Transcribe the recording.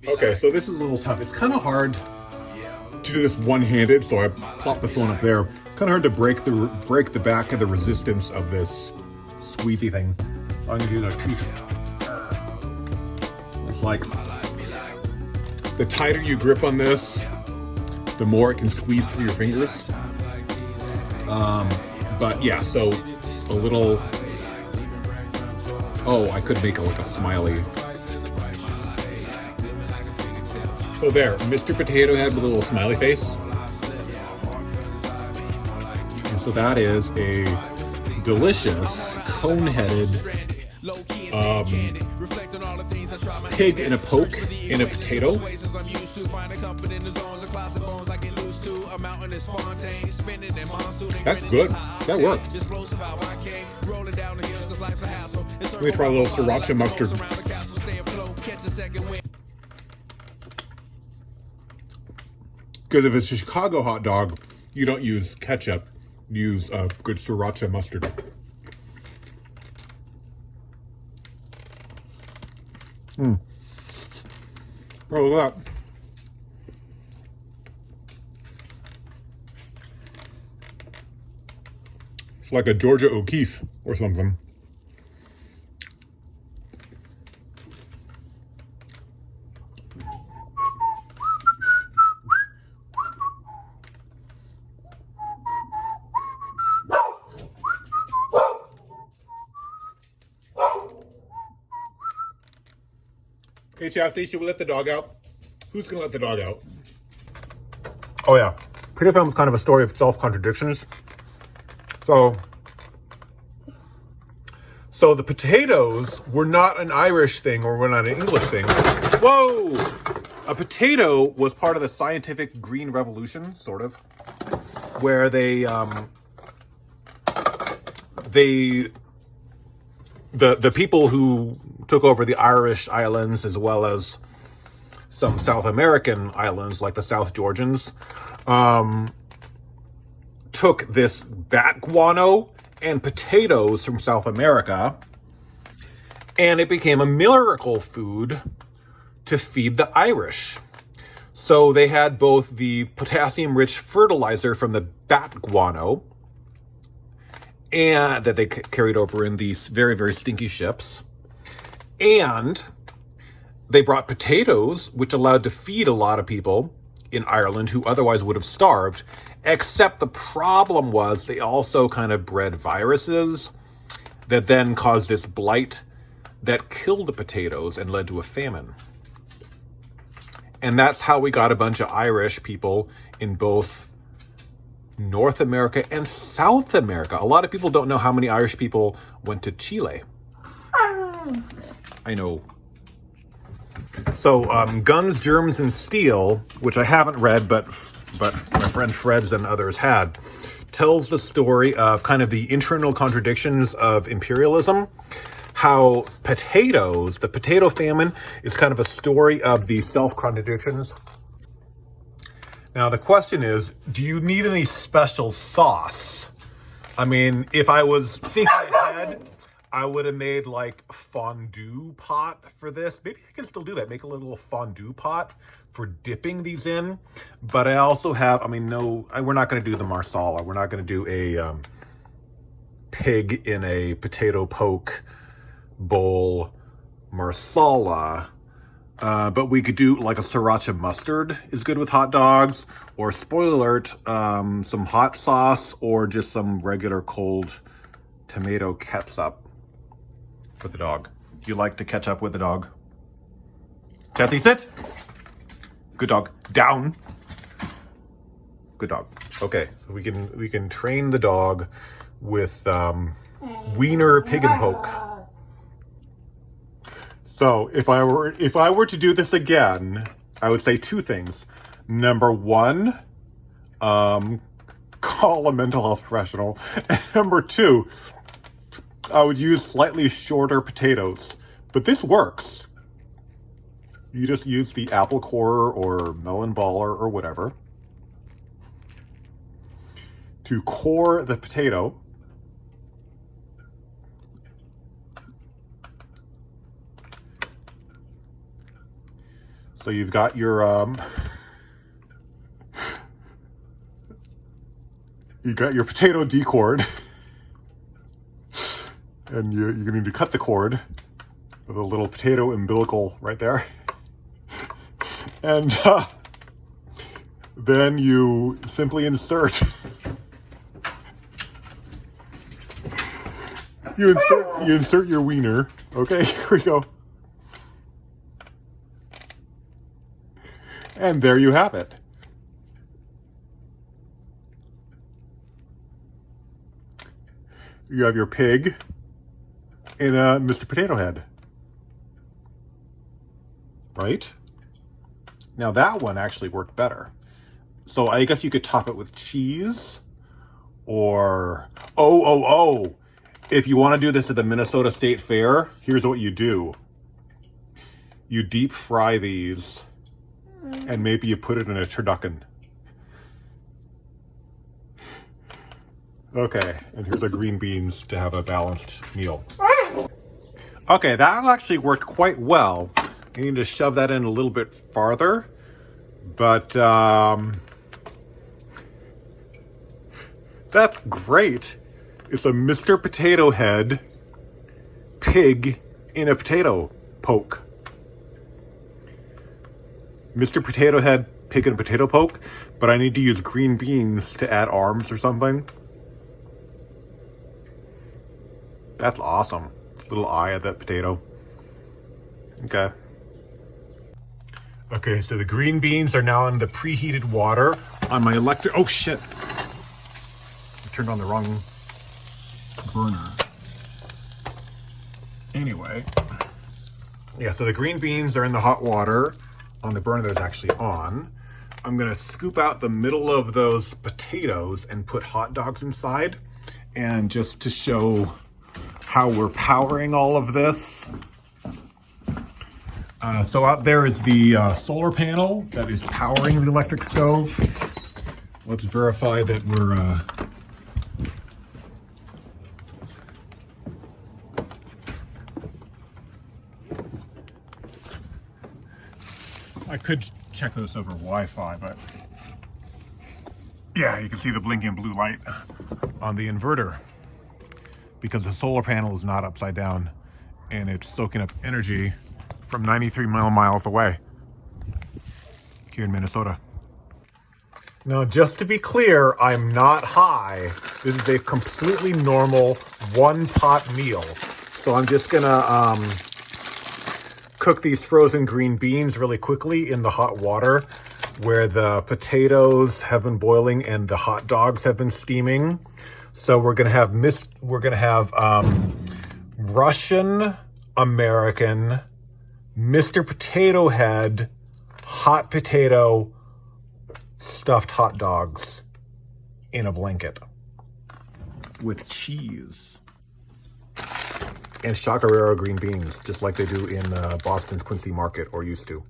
Okay, so this is a little tough. It's kind of hard to do this one-handed, so I plop the phone up there. Kind of hard to break the back of the resistance of this squeezy thing. So I'm gonna do the teeth. It's like the tighter you grip on this, the more it can squeeze through your fingers. But yeah, so a little. Oh, I could make it like a smiley. So there, Mr. Potato Head with a little smiley face. And so that is a delicious cone-headed pig in a poke in a potato. That's good. That worked. Let me try a little sriracha mustard. Because if it's a Chicago hot dog, you don't use ketchup. You use good sriracha mustard. Oh, look at that. It's like a Georgia O'Keeffe or something. Hey, Chastity, should we let the dog out? Who's going to let the dog out? Oh, yeah. Potato Film is kind of a story of self-contradictions. So the potatoes were not an Irish thing or were not an English thing. Whoa! A potato was part of the scientific green revolution, sort of, where the people who took over the Irish islands as well as some South American islands like the South Georgians took this bat guano and potatoes from South America, and it became a miracle food to feed the Irish. So they had both the potassium-rich fertilizer from the bat guano and that they carried over in these very, very stinky ships. And they brought potatoes, which allowed to feed a lot of people in Ireland who otherwise would have starved, except the problem was they also kind of bred viruses that then caused this blight that killed the potatoes and led to a famine. And that's how we got a bunch of Irish people in both North America and South America. A lot of people don't know how many Irish people went to Chile. I know. So, Guns, Germs, and Steel, which I haven't read, but my friend Fred's and others had, tells the story of kind of the internal contradictions of imperialism. How potatoes, the potato famine, is kind of a story of the self-contradictions. Now, the question is, do you need any special sauce? I mean, if I was thinking ahead, I would have made like fondue pot for this. Maybe I can still do that. Make a little fondue pot for dipping these in. But I also have, we're not going to do the marsala. We're not going to do a pig in a potato poke bowl marsala. But we could do like a sriracha mustard is good with hot dogs. Or spoiler alert, some hot sauce or just some regular cold tomato ketchup. For the dog. Do you like to catch up with the dog? Jesse, sit. Good dog. Down. Good dog. Okay, so we can train the dog with wiener pig and poke. So if I were to do this again, I would say two things. Number one, call a mental health professional. And number two, I would use slightly shorter potatoes, but this works. You just use the apple core or melon baller or whatever to core the potato. So you've got your potato D-cord, and you're gonna need to cut the cord with a little potato umbilical right there, and then you simply insert. You insert your wiener. Okay, here we go. And there you have it. You have your pig in a Mr. Potato Head. Right? Now that one actually worked better. So I guess you could top it with cheese or... Oh. If you want to do this at the Minnesota State Fair, here's what you do. You deep fry these and maybe you put it in a turducken. Okay, and here's our green beans to have a balanced meal. Okay, that actually worked quite well. I need to shove that in a little bit farther, but that's great. It's a Mr. Potato Head pig in a potato poke. Mr. Potato Head pig in a potato poke, but I need to use green beans to add arms or something. That's awesome. Little eye of that potato. Okay. Okay, so the green beans are now in the preheated water on my electric... Oh, shit. I turned on the wrong burner. Anyway. Yeah, so the green beans are in the hot water on the burner that's actually on. I'm going to scoop out the middle of those potatoes and put hot dogs inside. And just to show how we're powering all of this. So out there is the solar panel that is powering the electric stove. Let's verify that we're... I could check this over Wi-Fi, but yeah, you can see the blinking blue light on the inverter because the solar panel is not upside down and it's soaking up energy from 93 miles away here in Minnesota. Now, just to be clear, I'm not high. This is a completely normal one-pot meal. So I'm just gonna cook these frozen green beans really quickly in the hot water where the potatoes have been boiling and the hot dogs have been steaming. So we're gonna have Russian American Mr. Potato Head hot potato stuffed hot dogs in a blanket with cheese and chacarero green beans, just like they do in Boston's Quincy Market, or used to.